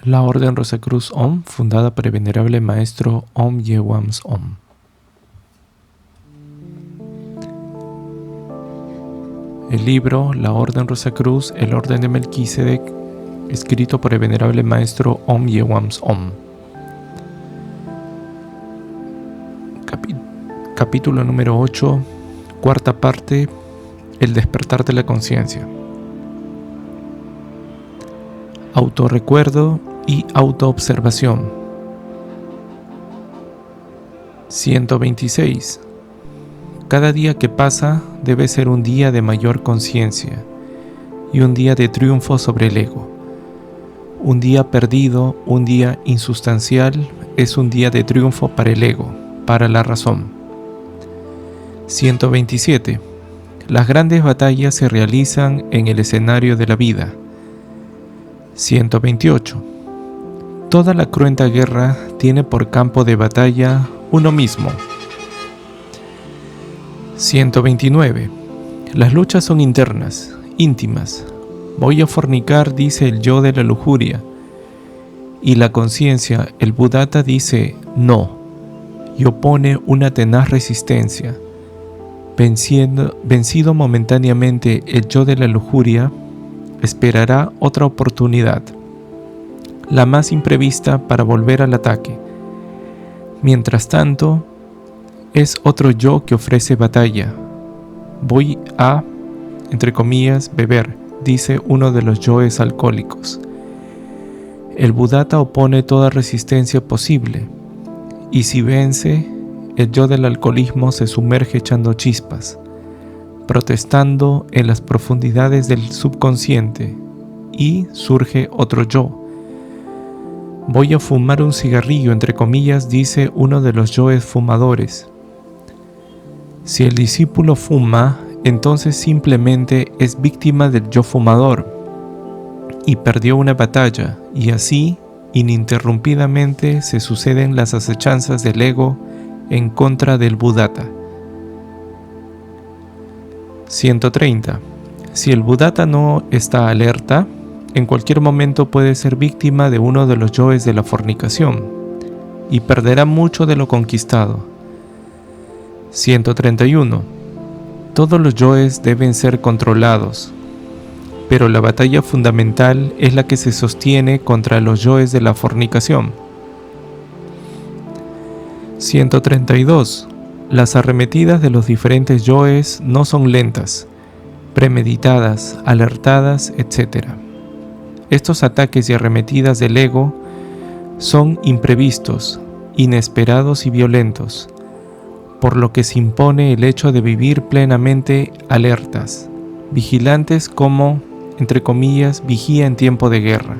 La Orden Rosacruz Om, fundada por el Venerable Maestro Om Yewams Om. El libro La Orden Rosacruz, el Orden de Melquisedec, escrito por el Venerable Maestro Om Yewams Om. Capítulo número 8, cuarta parte, el despertar de la conciencia. Autorrecuerdo y autoobservación. 126. Cada día que pasa debe ser un día de mayor conciencia y un día de triunfo sobre el ego. Un día perdido, un día insustancial, es un día de triunfo para el ego, para la razón. 127. Las grandes batallas se realizan en el escenario de la vida. 128. Toda la cruenta guerra tiene por campo de batalla uno mismo. 129. Las luchas son internas, íntimas. Voy a fornicar, dice el yo de la lujuria. Y la conciencia, el Buddhata, dice no, y opone una tenaz resistencia. Vencido momentáneamente el yo de la lujuria, esperará otra oportunidad, la más imprevista, para volver al ataque. Mientras tanto, es otro yo que ofrece batalla. Voy a, entre comillas, beber, dice uno de los yoes alcohólicos. El Buddhata opone toda resistencia posible, y si vence, el yo del alcoholismo se sumerge echando chispas, protestando en las profundidades del subconsciente, y surge otro yo. Voy a fumar un cigarrillo, entre comillas, dice uno de los yoes fumadores. Si el discípulo fuma, entonces simplemente es víctima del yo fumador y perdió una batalla, y así, ininterrumpidamente, se suceden las acechanzas del ego en contra del Buddhata. 130. Si el Buddhata no está alerta, en cualquier momento puede ser víctima de uno de los yoes de la fornicación y perderá mucho de lo conquistado. 131. Todos los yoes deben ser controlados, pero la batalla fundamental es la que se sostiene contra los yoes de la fornicación. 132. Las arremetidas de los diferentes yoes no son lentas, premeditadas, alertadas, etc. Estos ataques y arremetidas del ego son imprevistos, inesperados y violentos, por lo que se impone el hecho de vivir plenamente alertas, vigilantes como, entre comillas, vigía en tiempo de guerra,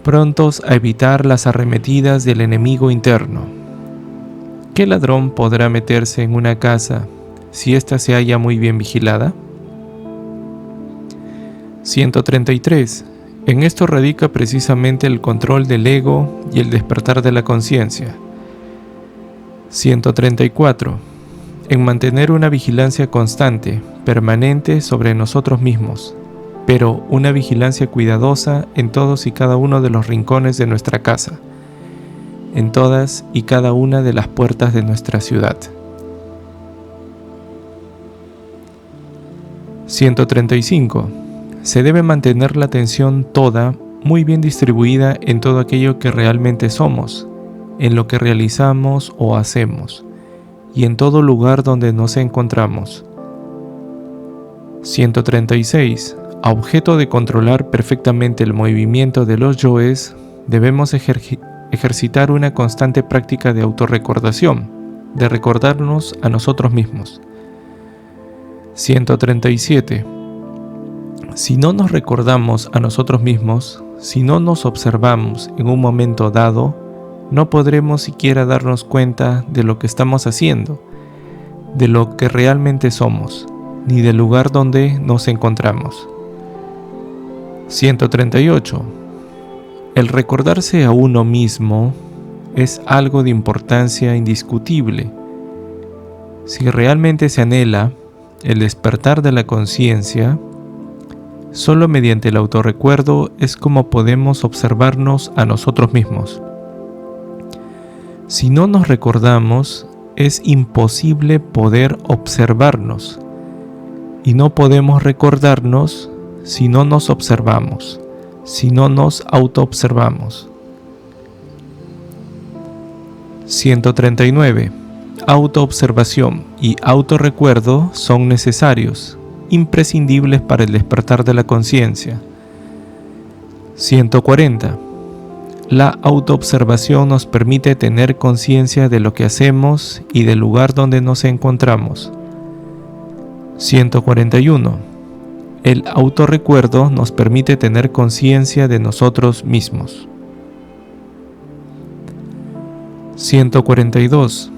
prontos a evitar las arremetidas del enemigo interno. ¿Qué ladrón podrá meterse en una casa si ésta se halla muy bien vigilada? 133. En esto radica precisamente el control del ego y el despertar de la conciencia. 134. En mantener una vigilancia constante, permanente sobre nosotros mismos, pero una vigilancia cuidadosa en todos y cada uno de los rincones de nuestra casa, en todas y cada una de las puertas de nuestra ciudad. 135. Se debe mantener la atención toda muy bien distribuida en todo aquello que realmente somos, en lo que realizamos o hacemos, y en todo lugar donde nos encontramos. 136. A objeto de controlar perfectamente el movimiento de los yoes, debemos ejercitar una constante práctica de autorrecordación, de recordarnos a nosotros mismos. 137. Si no nos recordamos a nosotros mismos, si no nos observamos en un momento dado, no podremos siquiera darnos cuenta de lo que estamos haciendo, de lo que realmente somos, ni del lugar donde nos encontramos. 138. El recordarse a uno mismo es algo de importancia indiscutible. Si realmente se anhela el despertar de la conciencia, Solo mediante el autorrecuerdo es como podemos observarnos a nosotros mismos. Si no nos recordamos, es imposible poder observarnos. Y no podemos recordarnos si no nos observamos, si no nos autoobservamos. 139. Autoobservación y autorrecuerdo son necesarios, imprescindibles para el despertar de la conciencia. 140. La autoobservación nos permite tener conciencia de lo que hacemos y del lugar donde nos encontramos. 141. El autorrecuerdo nos permite tener conciencia de nosotros mismos. 142.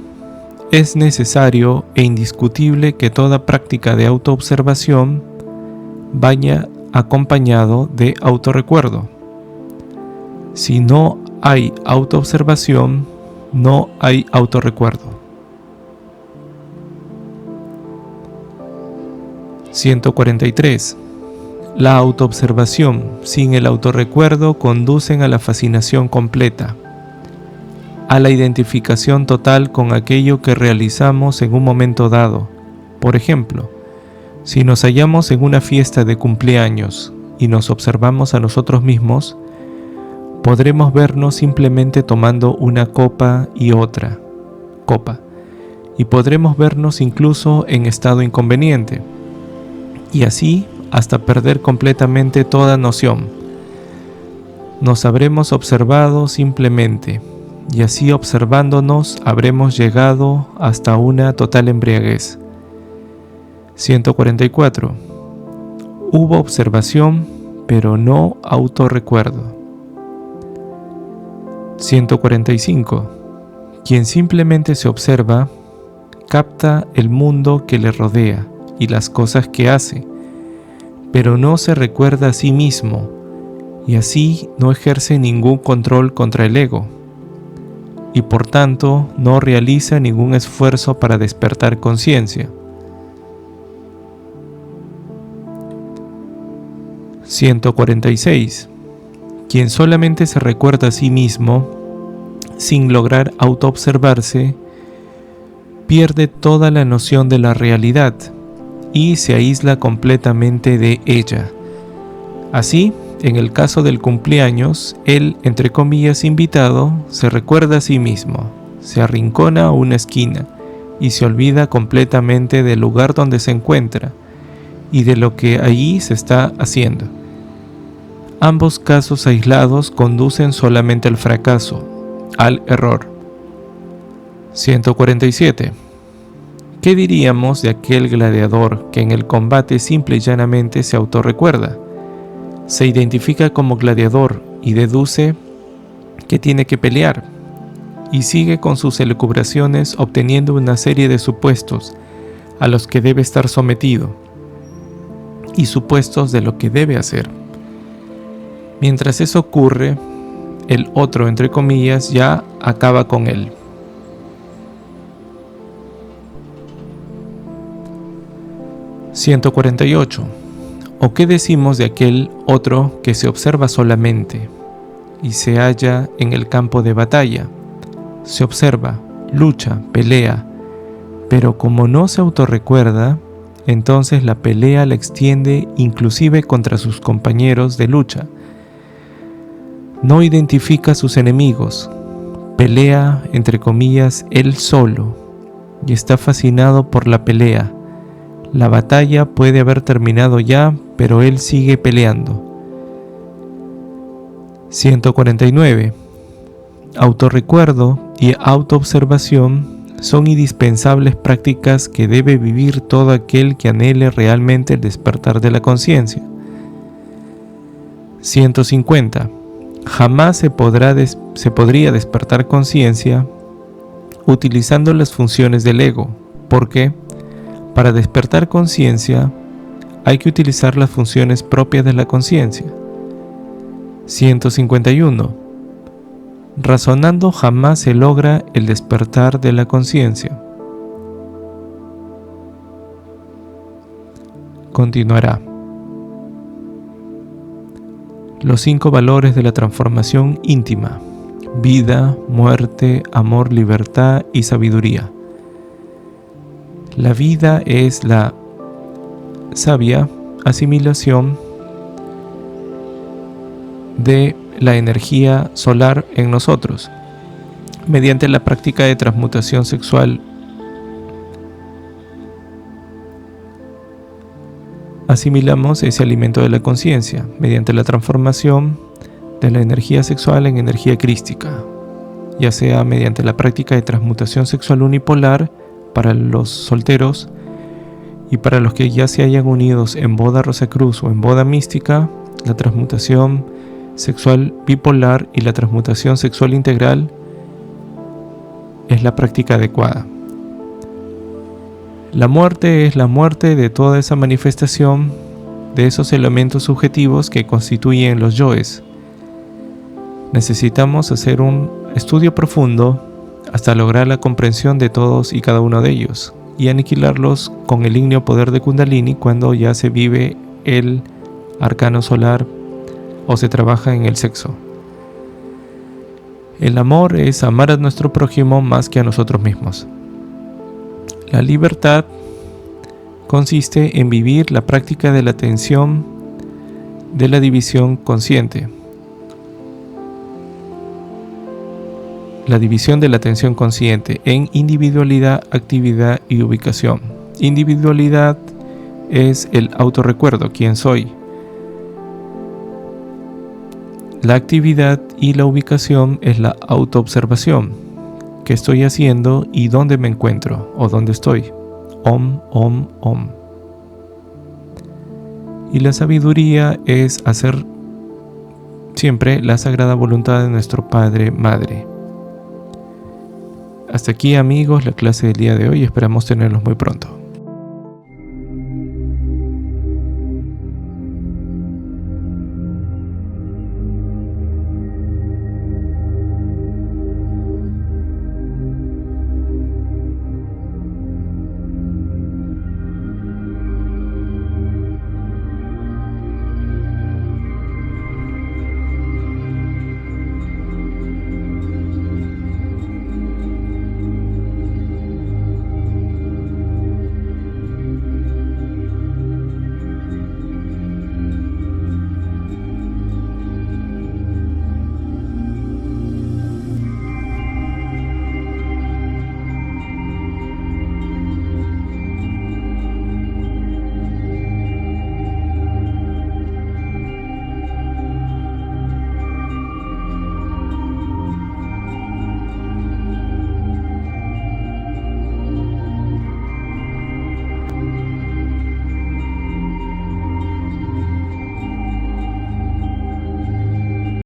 Es necesario e indiscutible que toda práctica de autoobservación vaya acompañado de autorrecuerdo. Si no hay autoobservación, no hay autorrecuerdo. 143. La autoobservación sin el autorrecuerdo conducen a la fascinación completa, a la identificación total con aquello que realizamos en un momento dado. Por ejemplo, si nos hallamos en una fiesta de cumpleaños y nos observamos a nosotros mismos, podremos vernos simplemente tomando una copa y otra copa, y podremos vernos incluso en estado inconveniente, y así hasta perder completamente toda noción. Nos habremos observado simplemente, y así observándonos habremos llegado hasta una total embriaguez. 144. Hubo observación, pero no autorrecuerdo. 145. Quien simplemente se observa, capta el mundo que le rodea y las cosas que hace, pero no se recuerda a sí mismo, y así no ejerce ningún control contra el ego, y por tanto no realiza ningún esfuerzo para despertar conciencia. 146. Quien solamente se recuerda a sí mismo, sin lograr autoobservarse, pierde toda la noción de la realidad y se aísla completamente de ella. Así, en el caso del cumpleaños, el, entre comillas, invitado, se recuerda a sí mismo, se arrincona a una esquina y se olvida completamente del lugar donde se encuentra y de lo que allí se está haciendo. Ambos casos aislados conducen solamente al fracaso, al error. 147. ¿Qué diríamos de aquel gladiador que en el combate simple y llanamente se autorrecuerda? Se identifica como gladiador y deduce que tiene que pelear, y sigue con sus elucubraciones obteniendo una serie de supuestos a los que debe estar sometido y supuestos de lo que debe hacer. Mientras eso ocurre, el otro, entre comillas, ya acaba con él. 148. ¿O qué decimos de aquel otro que se observa solamente y se halla en el campo de batalla? Se observa, lucha, pelea, pero como no se autorrecuerda, entonces la pelea la extiende inclusive contra sus compañeros de lucha. No identifica a sus enemigos, pelea, entre comillas, él solo, y está fascinado por la pelea. La batalla puede haber terminado ya, pero él sigue peleando. 149. Autorrecuerdo y autoobservación son indispensables prácticas que debe vivir todo aquel que anhele realmente el despertar de la conciencia. 150. Jamás se podría despertar conciencia utilizando las funciones del ego, porque para despertar conciencia hay que utilizar las funciones propias de la conciencia. 151. Razonando jamás se logra el despertar de la conciencia. Continuará. Los 5 valores de la transformación íntima: vida, muerte, amor, libertad y sabiduría. La vida es la sabia asimilación de la energía solar en nosotros. Mediante la práctica de transmutación sexual, asimilamos ese alimento de la conciencia, mediante la transformación de la energía sexual en energía crística, ya sea mediante la práctica de transmutación sexual unipolar para los solteros y para los que ya se hayan unido en boda Rosacruz o en boda mística, la transmutación sexual bipolar y la transmutación sexual integral es la práctica adecuada. La muerte es la muerte de toda esa manifestación de esos elementos subjetivos que constituyen los yoes. Necesitamos hacer un estudio profundo hasta lograr la comprensión de todos y cada uno de ellos y aniquilarlos con el ígneo poder de Kundalini cuando ya se vive el arcano solar o se trabaja en el sexo. El amor es amar a nuestro prójimo más que a nosotros mismos. La libertad consiste en vivir la práctica de la atención de la división consciente. La división de la atención consciente en individualidad, actividad y ubicación. Individualidad es el autorrecuerdo, quién soy. La actividad y la ubicación es la autoobservación. ¿Qué estoy haciendo y dónde me encuentro o dónde estoy? Om, om, om. Y la sabiduría es hacer siempre la sagrada voluntad de nuestro Padre, Madre. Hasta aquí, amigos, la clase del día de hoy. Esperamos tenerlos muy pronto.